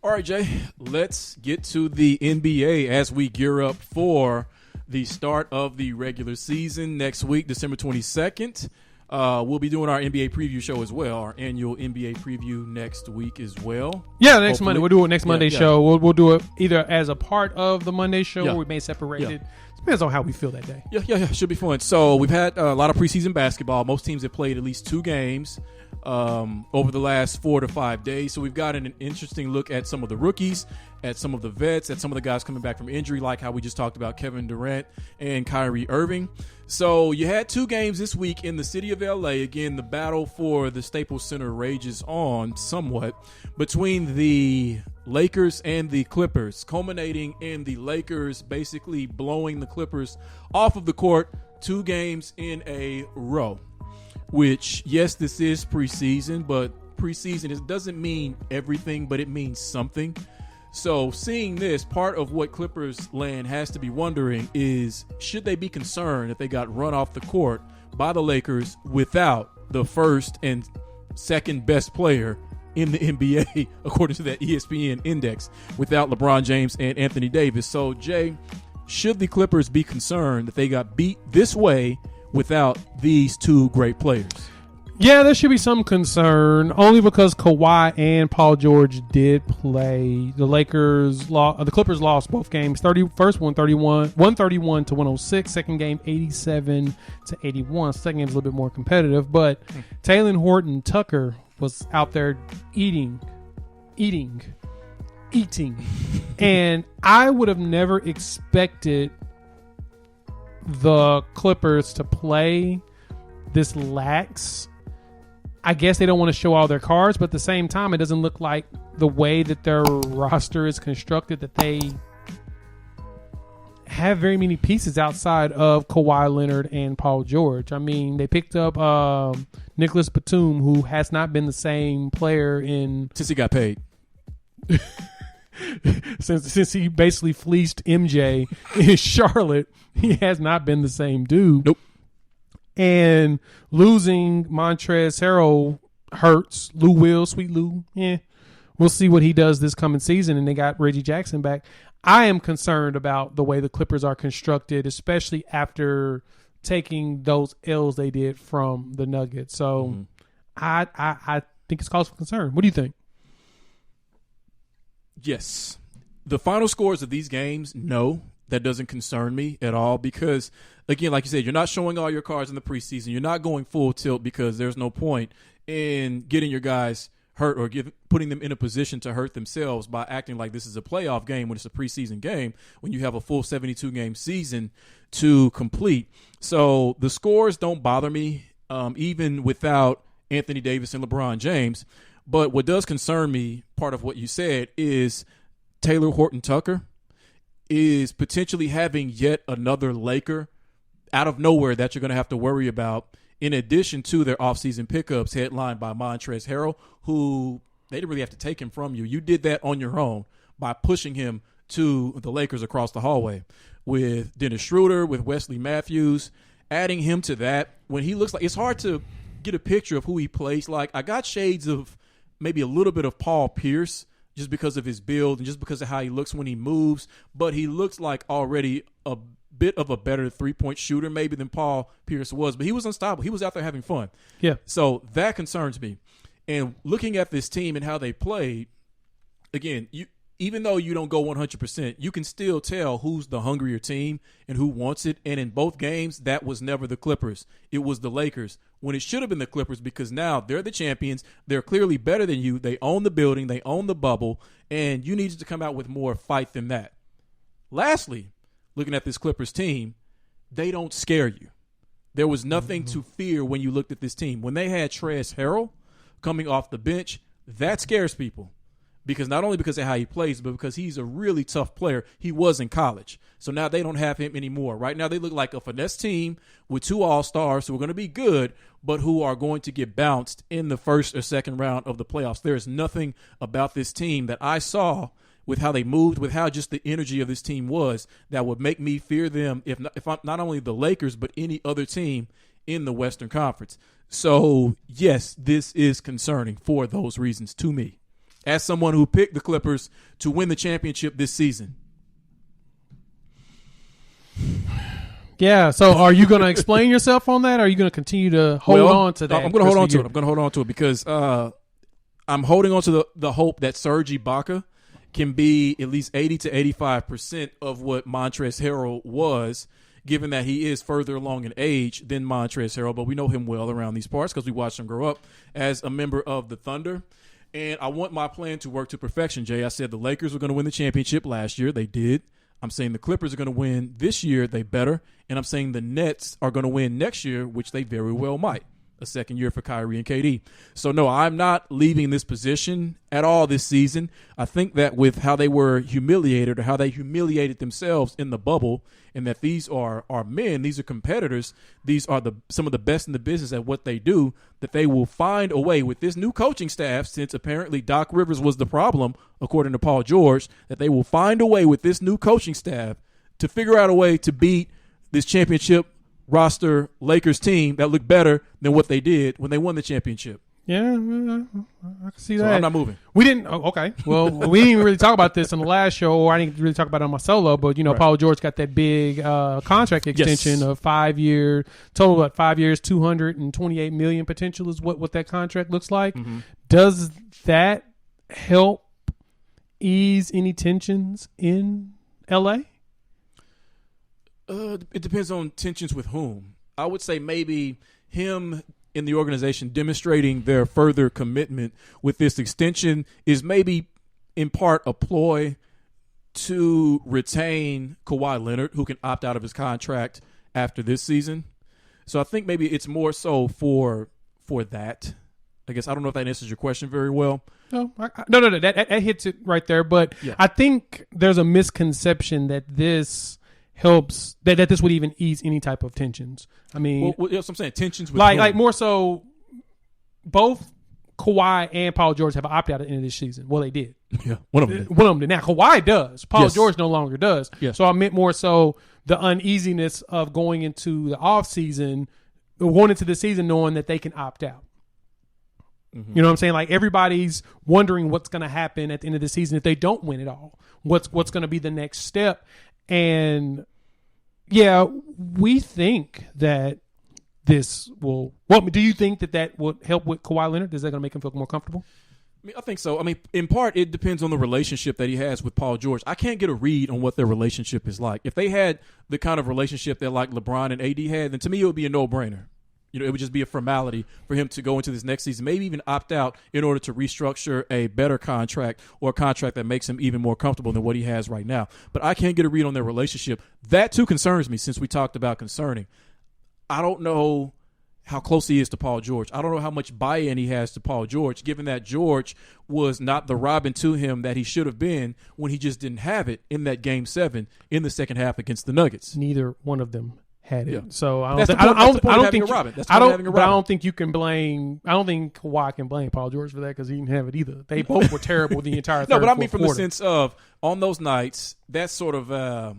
All right, Jay, let's get to the NBA as we gear up for the start of the regular season next week, December 22nd. We'll be doing our NBA preview show as well, our annual NBA preview next week as well. Yeah, next Monday. We'll do it next Monday show. We'll do it either as a part of the Monday show or we may separate it. Depends on how we feel that day. Yeah. Should be fun. So we've had a lot of preseason basketball. Most teams have played at least 2 games over the last 4 to 5 days. So we've gotten an interesting look at some of the rookies, at some of the vets, at some of the guys coming back from injury, like how we just talked about Kevin Durant and Kyrie Irving. So you had 2 games this week in the city of LA. Again, the battle for the Staples Center rages on somewhat between the Lakers and the Clippers, culminating in the Lakers basically blowing the Clippers off of the court 2 games in a row. Which, yes, this is preseason, but preseason it doesn't mean everything, but it means something. So seeing this, part of what Clippers land has to be wondering is, should they be concerned if they got run off the court by the Lakers without the first and second best player in the NBA, according to that ESPN index, without LeBron James and Anthony Davis? So, Jay, should the Clippers be concerned that they got beat this way without these 2 great players? Yeah, there should be some concern, only because Kawhi and Paul George did play. The Clippers lost both games. First one 131 to 106. Second game 87 to 81. Second game is a little bit more competitive, but Taylor Horton-Tucker was out there eating. And I would have never expected the Clippers to play this lax. I guess they don't want to show all their cards, but at the same time, it doesn't look like the way that their roster is constructed that they have very many pieces outside of Kawhi Leonard and Paul George. I mean, they picked up Nicholas Batum, who has not been the same player since he got paid. since he basically fleeced MJ in Charlotte, he has not been the same dude. Nope. And losing Montrezl Harrell hurts. Lou Will, sweet Lou. Yeah. We'll see what he does this coming season. And they got Reggie Jackson back. I am concerned about the way the Clippers are constructed, especially after taking those L's they did from the Nuggets. So I think it's cause for concern. What do you think? Yes. The final scores of these games, no, that doesn't concern me at all because, again, like you said, you're not showing all your cards in the preseason. You're not going full tilt because there's no point in getting your guys hurt or putting them in a position to hurt themselves by acting like this is a playoff game when it's a preseason game, when you have a full 72-game season to complete. So the scores don't bother me, even without Anthony Davis and LeBron James. But what does concern me, part of what you said, is Taylor Horton-Tucker is potentially having yet another Laker out of nowhere that you're going to have to worry about, in addition to their offseason pickups headlined by Montrezl Harrell, who they didn't really have to take him from you. You did that on your own by pushing him to the Lakers across the hallway with Dennis Schroeder, with Wesley Matthews, adding him to that when he looks like it's hard to get a picture of who he plays like. I got shades of maybe a little bit of Paul Pierce just because of his build and just because of how he looks when he moves, but he looks like already a bit of a better three-point shooter maybe than Paul Pierce was, but he was unstoppable. He was out there having fun. Yeah. So that concerns me. And looking at this team and how they played, again, even though you don't go 100%, you can still tell who's the hungrier team and who wants it. And in both games, that was never the Clippers. It was the Lakers when it should have been the Clippers because now they're the champions. They're clearly better than you. They own the building. They own the bubble. And you needed to come out with more fight than that. Lastly, looking at this Clippers team, they don't scare you. There was nothing to fear when you looked at this team. When they had Montrezl Harrell coming off the bench, that scares people. Because not only because of how he plays, but because he's a really tough player. He was in college. So now they don't have him anymore. Right now they look like a finesse team with two all-stars who are going to be good, but who are going to get bounced in the first or second round of the playoffs. There is nothing about this team that I saw with how they moved, with how just the energy of this team was, that would make me fear them if I'm not only the Lakers, but any other team in the Western Conference. So, yes, this is concerning for those reasons to me. as someone who picked the Clippers to win the championship this season. Yeah, so are you going to explain yourself on that, or are you going to continue to hold on to that? I'm going to hold on to it. I'm going to hold on to it because I'm holding on to the hope that Serge Ibaka can be at least 80 to 85% of what Montrezl Harrell was, given that he is further along in age than Montrezl Harrell. But we know him well around these parts because we watched him grow up as a member of the Thunder. And I want my plan to work to perfection, Jay. I said the Lakers were going to win the championship last year. They did. I'm saying the Clippers are going to win this year. They better. And I'm saying the Nets are going to win next year, which they very well might. A second year for Kyrie and KD. So, no, I'm not leaving this position at all this season. I think that with how they were humiliated or how they humiliated themselves in the bubble, and that these are men, these are competitors, these are some of the best in the business at what they do, that they will find a way with this new coaching staff, since apparently Doc Rivers was the problem, according to Paul George, that they will find a way with this new coaching staff to figure out a way to beat this championship roster Lakers team that looked better than what they did when they won the championship. Yeah, I can see that. So I'm not moving. We didn't. Oh, okay. Well, we didn't even really talk about this on the last show, or I didn't really talk about it on my solo. But right. Paul George got that big contract extension of 5 year total. What, 5 years, $228 million potential is what that contract looks like. Mm-hmm. Does that help ease any tensions in LA? It depends on tensions with whom. I would say maybe him in the organization demonstrating their further commitment with this extension is maybe in part a ploy to retain Kawhi Leonard, who can opt out of his contract after this season. So I think maybe it's more so for that. I guess I don't know if that answers your question very well. No, that hits it right there. But yeah. I think there's a misconception that this helps, that this would even ease any type of tensions. I mean, well, I'm saying tensions with like more so. Both Kawhi and Paul George have an opt out at the end of this season. Well, they did. Yeah, one of them did. Now Kawhi does. Paul George no longer does. Yes. So I meant more so the uneasiness of going into the off season, going into the season knowing that they can opt out. Mm-hmm. You know what I'm saying? Like, everybody's wondering what's going to happen at the end of the season if they don't win it all. What's going to be the next step? And yeah, we think that this will. Well, do you think that would help with Kawhi Leonard? Is that going to make him feel more comfortable? I think so. I mean, in part, it depends on the relationship that he has with Paul George. I can't get a read on what their relationship is like. If they had the kind of relationship that like LeBron and AD had, then to me it would be a no-brainer. It would just be a formality for him to go into this next season, maybe even opt out in order to restructure a better contract or a contract that makes him even more comfortable than what he has right now. But I can't get a read on their relationship. That, too, concerns me, since we talked about concerning. I don't know how close he is to Paul George. I don't know how much buy-in he has to Paul George, given that George was not the Robin to him that he should have been when he just didn't have it in that Game 7 in the second half against the Nuggets. Neither one of them had it. Yeah. So I don't think you can blame. I don't think Kawhi can blame Paul George for that, because he didn't have it either. They both were terrible the entire third. No, but I mean from quarter. The sense of on those nights, that's sort of a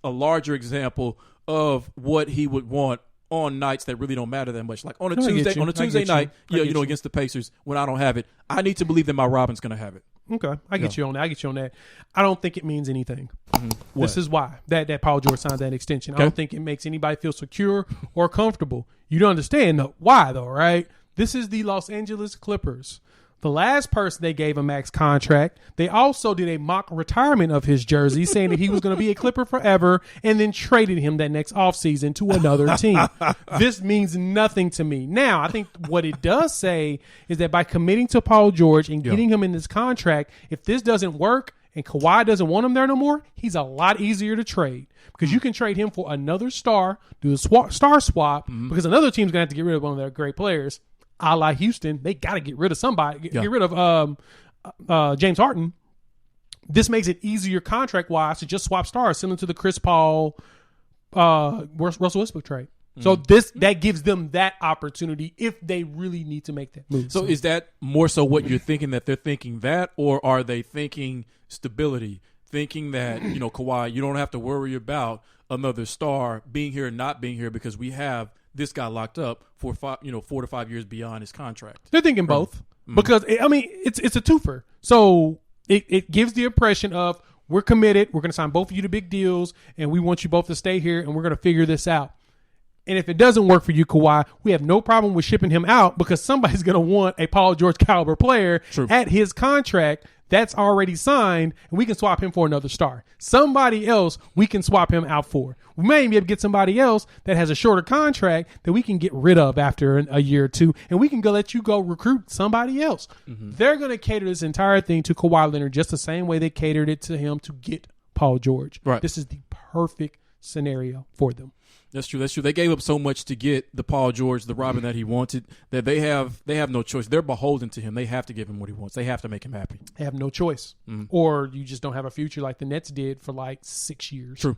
larger example of what he would want on nights that really don't matter that much. Like on a Tuesday night, against the Pacers, when I don't have it, I need to believe that my Robin's going to have it. Okay, I get you on that. I don't think it means anything. Mm-hmm. This is why that Paul George signed that extension. Okay. I don't think it makes anybody feel secure or comfortable. You don't understand why, though, right? This is the Los Angeles Clippers. The last person they gave a max contract, they also did a mock retirement of his jersey, saying that he was going to be a Clipper forever, and then traded him that next offseason to another team. This means nothing to me. Now, I think what it does say is that by committing to Paul George and getting him in this contract, if this doesn't work and Kawhi doesn't want him there no more, he's a lot easier to trade, because you can trade him for another star, do a star swap, because another team's going to have to get rid of one of their great players. A la Houston, they got to get rid of somebody. Get rid of James Harden. This makes it easier contract-wise to just swap stars, similar to the Chris Paul, Russell Westbrook trade. So that gives them that opportunity if they really need to make that move. So is that more so what you're thinking, that they're thinking that, or are they thinking stability, thinking that, Kawhi, you don't have to worry about another star being here and not being here because we have this guy locked up for 4 to 5 years beyond his contract? They're thinking both. because it's a twofer. So it gives the impression of we're committed. We're going to sign both of you to big deals, and we want you both to stay here, and we're going to figure this out. And if it doesn't work for you, Kawhi, we have no problem with shipping him out because somebody's going to want a Paul George caliber player at his contract that's already signed, and we can swap him for another star. Somebody else we can swap him out for. We may be able to get somebody else that has a shorter contract that we can get rid of after a year or two, and we can let you go recruit somebody else. They're going to cater this entire thing to Kawhi Leonard just the same way they catered it to him to get Paul George. Right. This is the perfect scenario for them. That's true. They gave up so much to get the Paul George, the Robin that he wanted, that they have no choice. They're beholden to him. They have to give him what he wants. They have to make him happy. They have no choice. Or you just don't have a future like the Nets did for like 6 years. True.